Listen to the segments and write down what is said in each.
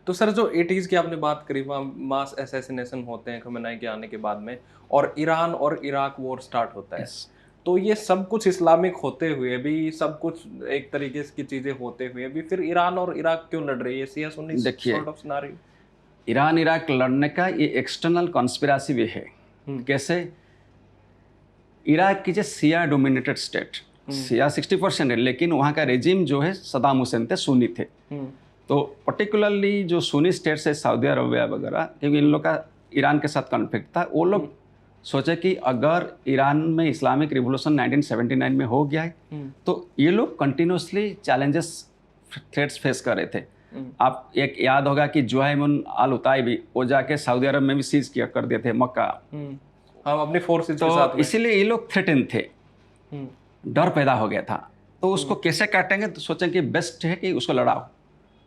तो सर जो 80s की आपने बात करी, वहाँ मास असैसिनेशन होते हैं खमेनी के आने के बाद में, और ईरान और इराक वॉर स्टार्ट होता है। यस। तो ये सब कुछ इस्लामिक होते हुए भी, सब कुछ एक तरीके की चीज़ें होते हुए भी, फिर ईरान और इराक क्यों लड़ रही है? शिया सुन्नी देखिए, sort of scenario. Iran Iraq लड़ने का ये एक्सटर्नल कॉन्स्पिरेसी भी है। हुँ, कैसे? Iraq is a Shia dominated state. हुँ, शिया 60% है, लेकिन वहाँ का रेजिम जो है सदाम हुसैन थे, सुन्नी थे। हुँ, तो पर्टिकुलरली जो सुन्नी स्टेट्स है, सऊदी अरबिया वगैरह, क्योंकि इन लोग का ईरान के साथ कॉन्फ्लिक्ट था, वो हुँ, लोग सोचे कि अगर ईरान में इस्लामिक रिवोल्यूशन 1979 में हो गया है, हुँ, तो ये लोग कंटिन्यूसली चैलेंजेस, थ्रेट्स फेस कर रहे थे। हुँ, आप एक याद होगा कि जुहैमुन अल उताइबी वो जाके सऊदी अरब में भी सीज किया कर दिए थे मक्का। हुँ। हम अपनी फोर्सेस तो के साथ में। इसीलिए ये लोग थ्रेटन थे, हुँ, डर पैदा हो गया था। तो उसको हुँ, कैसे काटेंगे, तो सोचें कि बेस्ट है कि उसको लड़ाओ,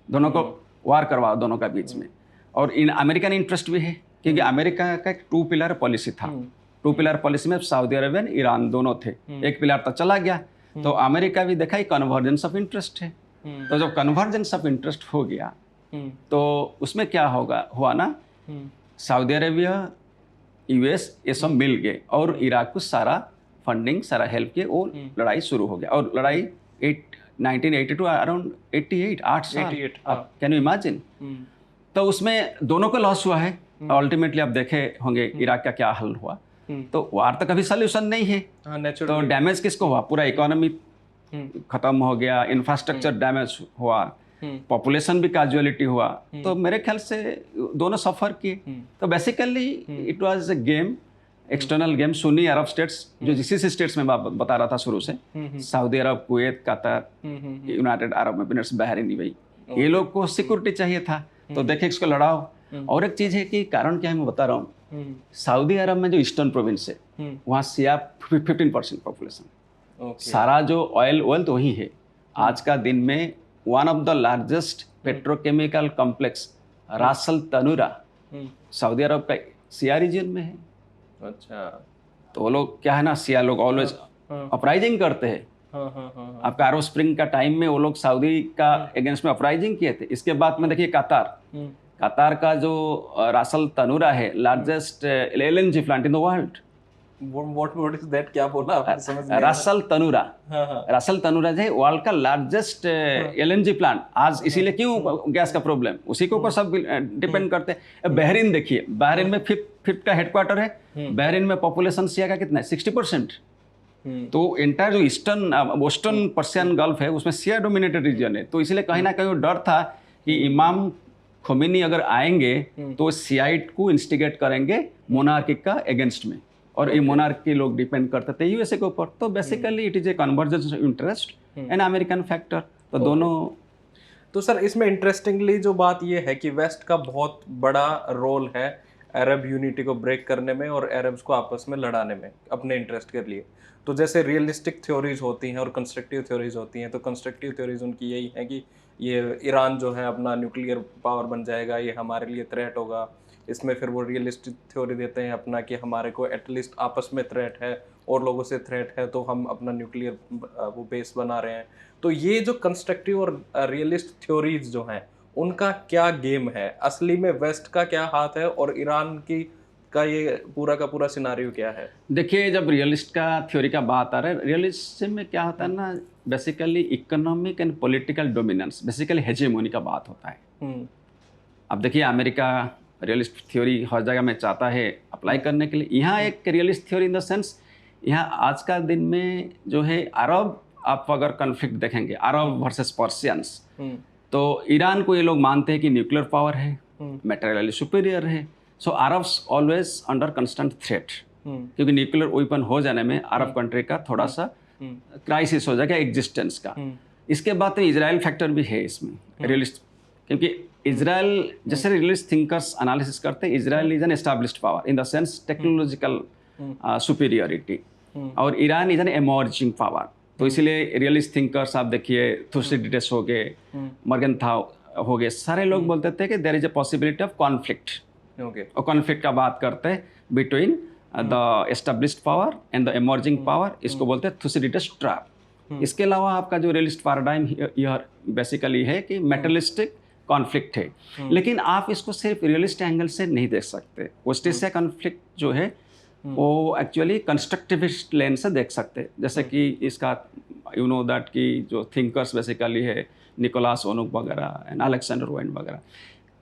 दोनों को हुँ, वार करवाओ दोनों का बीच हुँ, में। और इन अमेरिकन इंटरेस्ट भी है, क्योंकि हुँ, अमेरिका का एक टू पिलर पॉलिसी था। हुँ, टू हुँ, पिलर पॉलिसी में सऊदी अरबियन ईरान दोनों थे। हुँ, एक पिलर तो चला गया, तो हुँ, अमेरिका भी देखा ही कन्वर्जेंस ऑफ इंटरेस्ट है। हुँ, तो जब कन्वर्जेंस ऑफ इंटरेस्ट हो गया, हुँ, तो उसमें क्या होगा हुआ ना, हुँ, सऊदी अरेबिया, यूएस, ये सब हुँ, मिल गए और हुँ, इराक को सारा फंडिंग, सारा हेल्प किए। वो हुँ, लड़ाई शुरू हो गया, और लड़ाई 1982 अराउंड 88, 8 साल। 88 हाँ। आप कैन यू इमेजिन? हुँ, तो उसमें दोनों को लॉस हुआ है। हुँ, अल्टीमेटली आप देखे होंगे हुँ, इराक का क्या हल हुआ। हुँ, तो वार तो कभी सोल्यूशन नहीं है। हाँ, तो नेचुरली। डैमेज किसको हुआ? पूरा इकोनॉमी हुँ, खत्म हो गया, हुँ, इंफ्रास्ट्रक्चर डैमेज हुआ, हुँ, पॉपुलेशन भी कैजुअलिटी हुआ। हुँ, तो मेरे ख्याल से दोनों सफ़र किए। हुँ, तो basically hmm, it was a game, hmm, external game. Sunni Arab states, जो हुँ, जिस स्टेट्स में मैं बता रहा था शुरू से, हुँ, हुँ, सऊदी अरब, कुवैत, कतर, हुँ, हुँ, हुँ, United Arab Emirates, Bahrain, UAE, ये ओके। लोग को हुँ, सिक्योरिटी चाहिए था। तो हुँ, देखे इसको लड़ाओ। हुँ, और एक चीज़ है कि कारण क्या है, मैं बता रहा हूँ। हुँ, सऊदी अरब में जो ईस्टर्न प्रोविंस है, हुँ, वहाँ शिया 15% पॉपुलेशन। ओके। सारा जो ऑयल ऑयल तो वही है। हुँ, आज का दिन में वन ऑफ द लार्जेस्ट हुँ, पेट्रोकेमिकल कॉम्प्लेक्स हुँ, रासल तनुरा हुँ, सऊदी अरब का शिया रीजन में है। अच्छा। तो वो लोग क्या है ना, शिया लोग हाँ, ऑलवेज हाँ, अपराइजिंग करते हैं। हाँ, हाँ, हाँ, हाँ, आपका अरब स्प्रिंग का टाइम में वो लोग सऊदी का हुँ, अगेंस्ट में अपराइजिंग किए थे। इसके बाद में हुँ, देखिए कतार। हुँ, कतार का जो रासल तनुरा है, hmm. Largest LNG plant in the world. What is that? क्या बोला आपने? समझ नहीं आया। रासल तनुरा। हाँ, हाँ, रासल तनुरा जो है वर्ल्ड का लार्जेस्ट हाँ, एलएनजी प्लांट। आज हाँ, इसीलिए हुँ, क्यों गैस का हुँ, प्रॉब्लम, उसी के ऊपर हुँ, सब हुँ, डिपेंड करते हैं। हुँ, बहरीन देखिए, बहरीन हुँ, में फिफ्थ का हेडक्वार्टर है। हुँ, बहरीन में पॉपुलेशन शिया का कितना है? 60%। हुँ, तो एंटायर जो ईस्टर्न हुँ, वेस्टर्न पर्शियन गल्फ है, उसमें शिया डोमिनेटेड रीजन है। तो इसलिए कहीं हुँ, ना कहीं वो डर था कि हुँ, इमाम खोमेनी अगर आएंगे, हुँ, तो शियाइट को इंस्टिगेट करेंगे मोनार्की का अगेंस्ट में। और ये ओके। मोनार्की लोग डिपेंड करते थे यूएसए के ऊपर। तो hmm, basically it is a convergence of interest hmm, and American factor. तो ओके। दोनों। तो सर इसमें इंटरेस्टिंगली जो बात ये है कि वेस्ट का बहुत बड़ा रोल है अरब यूनिटी को ब्रेक करने में और अरब्स को आपस में लड़ाने में अपने इंटरेस्ट के लिए। तो जैसे रियलिस्टिक थ्योरीज होती हैं और कंस्ट्रक्टिव थ्योरीज होती हैं, तो कंस्ट्रक्टिव थ्योरीज उनकी यही है कि ये ईरान जो है अपना न्यूक्लियर पावर बन जाएगा, ये हमारे लिए थ्रेट होगा। इसमें फिर वो रियलिस्टिक थ्योरी देते हैं अपना कि हमारे को एटलीस्ट आपस में थ्रेट है और लोगों से थ्रेट है, तो हम अपना न्यूक्लियर वो बेस बना रहे हैं। तो ये जो कंस्ट्रक्टिव और रियलिस्ट थ्योरीज जो हैं, उनका क्या गेम है? असली में वेस्ट का क्या हाथ है और ईरान की का ये पूरा का पूरा सिनेरियो क्या है? देखिए, जब रियलिस्ट का थ्योरी का बात आ रहा है, रियलिज्म में क्या होता है हुँ, ना, basically economic and political dominance, basically hegemony का बात होता है। हुँ, अब देखिए, अमेरिका रियलिस्ट थ्योरी हर जगह में चाहता है अप्लाई हुँ, करने के लिए। यहाँ हुँ, एक realist theory in the sense, यहाँ आज का दिन में जो है अरब, आप अगर कन्फ्लिक्ट देखेंगे हुँ, अरब वर्सेस पर्शियंस, हुँ, तो ईरान को ये लोग मानते हैं कि न्यूक्लियर पावर है, हुँ, मटेरियली सुपीरियर है। So Arabs always under constant threat, hmm, क्योंकि न्यूक्लियर वेपन हो जाने में अरब हुँ, कंट्री का थोड़ा हुँ, सा हुँ, क्राइसिस हो जाएगा एग्जिस्टेंस का। हुँ, इसके बाद तो इजराइल फैक्टर भी है इसमें, हुँ, रियलिस्ट, क्योंकि हुँ, इजराइल हुँ, जैसे रियलिस्ट थिंकर्स एनालिसिस करते हैं, hmm, Israel is an established power in the sense hmm, technological hmm, superiority, hmm, और Iran is an emerging power. तो हुँ, इसलिए रियलिस्ट थिंकर्स आप देखिए, हुँ, थुसिडिडस हो गए, हुँ, मर्गेंथाउ हो गए, सारे लोग हुँ, बोलते थे कि there is a possibility of conflict. Okay. और कॉन्फ्लिक्ट का बात करते हैं between um, the established power and the emerging um, power, इसको हुँ, बोलते हैं थुसिडिडस ट्रैप। हुँ, इसके अलावा आपका जो रियलिस्ट पैराडाइम यह बेसिकली है कि हुँ, मेटलिस्टिक कॉन्फ्लिक्ट है, लेकिन आप इसको सिर्फ रियलिस्ट एंगल से नहीं देख सकते। वेस्ट एशिया कॉन्फ्लिक्ट जो है वो एक्चुअली कंस्ट्रक्टिविस्ट लेंस से देख सकते हैं। जैसे कि इसका यू नो दैट कि जो थिंकर्स बेसिकली है निकोलास ओनुक वगैरह एंड अलेक्जेंडर वेन वगैरह,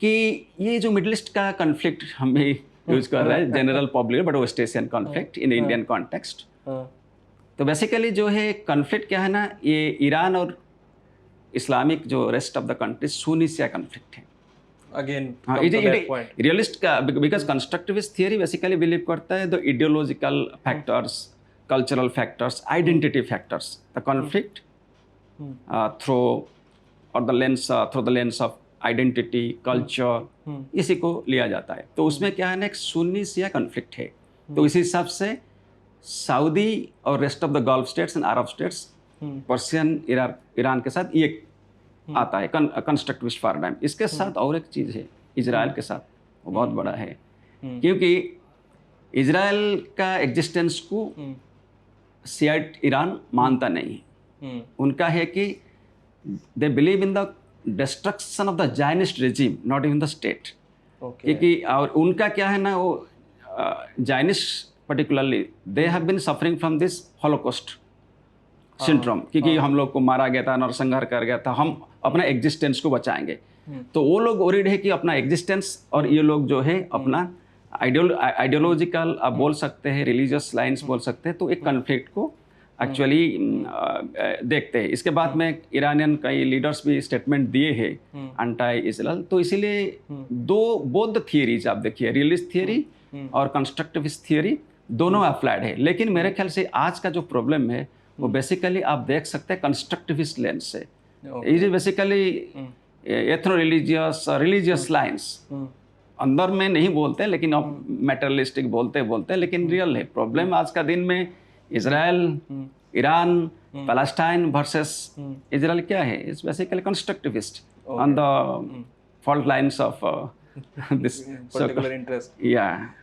कि ये जो मिडिल ईस्ट का कॉन्फ्लिक्ट हमें यूज कर रहा है general public but west Asian conflict इन इंडियन कॉन्टेक्स्ट। तो बेसिकली जो है कॉन्फ्लिक्ट क्या है ना, ये ईरान और इस्लामिक जो rest of the country Sunni Shia conflict है। अगेन रियलिस्ट का, because constructivist theory basically believe करता है the ideological factors, cultural factors, identity factors, the conflict through और the lens of identity, culture, इसी को लिया जाता है। तो उसमें क्या है ना, एक सुन्नी शिया कॉन्फ्लिक्ट है। तो इसी हिसाब से सऊदी और rest of the gulf states and Arab states, Persian Iran के साथ ये आता है कंस्ट्रक्टिविस्ट पैराडाइम। इसके साथ और एक चीज़ है इजराइल के साथ, वो बहुत बड़ा है, क्योंकि इजराइल का एग्जिस्टेंस को शियाइट ईरान मानता नहीं है। उनका है कि they believe in the destruction of the Zionist regime, not even the state. क्योंकि और उनका क्या है ना, वो Zionist particularly they have been suffering from this holocaust syndrome, क्योंकि हम लोग को मारा गया था, नरसंहार कर गया था, हम अपना एग्जिस्टेंस को बचाएंगे। तो वो लोग ओरिड है कि अपना एग्जिस्टेंस, और ये लोग जो है अपना आइडियोलॉजिकल आप बोल सकते हैं, रिलीजियस लाइन्स बोल सकते हैं। तो एक कॉन्फ्लिक्ट को एक्चुअली देखते हैं। इसके बाद में ईरानियन कई लीडर्स भी स्टेटमेंट दिए हैं एंटी इजराइल। तो इसीलिए दो बोथ द थियरीज आप देखिए, रियलिस्ट थियरी और कंस्ट्रक्टिविस्ट थियरी दोनों अप्लाइड है। लेकिन मेरे ख्याल से आज का जो प्रॉब्लम है वो बेसिकली आप देख सकते हैं कंस्ट्रक्टिविस्ट लेंस से। It is basically ethno religious lines, अंदर में नहीं बोलते लेकिन अब मेटरलिस्टिक बोलते हैं, लेकिन रियल है। प्रॉब्लम आज का दिन में Israel, Iran, Palestine versus Israel क्या है, it's basically constructivist on the fault lines of this particular interest. Yeah.